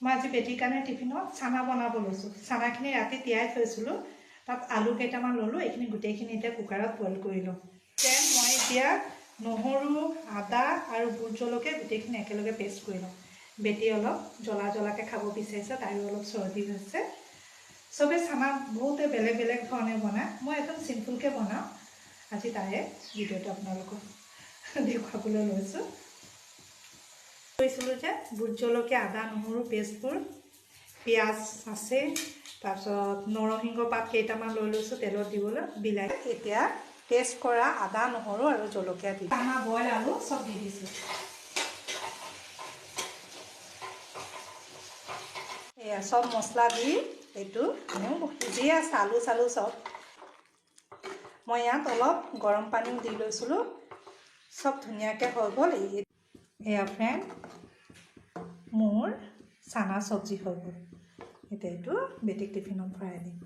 মই আজি বেটিৰ কাৰণে টিফিনত চানা বনাব লৈছোঁ। চানাখিনি ৰাতি তিয়াই থৈছিলোঁ, তাত আলু কেইটামান ল'লোঁ, এইখিনি গোটেইখিনি এতিয়া কুকাৰত বইল কৰি লওঁ। মই এতিয়া নহৰু, আদা আৰু ভোট জলকীয়া গোটেইখিনি একেলগে পেষ্ট কৰি লওঁ। বেটি অলপ জ্বলাকৈ খাব বিচাৰিছে, তাইৰো অলপ চৰ্দি হৈছে। চবেই চানা বহুতে বেলেগ বেলেগ ধৰণে বনায়, মই একদম চিম্পুলকৈ বনাওঁ। আজি তাৰে ভিডিঅ'টো আপোনালোকক দেখুৱাবলৈ লৈছোঁ। কৈছিলোঁ যে ভোট জলকীয়া, আদা নহৰু পেষ্টবোৰ, পিঁয়াজ আছে, তাৰপিছত নৰসিংহ পাত কেইটামান লৈ লৈছোঁ তেলত দিবলৈ, বিলাহী। এতিয়া পেষ্ট কৰা আদা নহৰু আৰু জলকীয়া দি চানা বইল আলু চব দি দিছোঁ। এয়া চব মছলা দি এইটো সিজিয়ে আছে, আলু চালু চব। মই ইয়াত অলপ গৰম পানীও দি লৈছিলোঁ, চব ধুনীয়াকৈ হৈ গ'ল। এয়া ফ্ৰেণ্ড, মোৰ চানা চব্জি হৈ গ'ল। এতিয়া এইটো বেটিক টিফিনত ভৰাই দিম।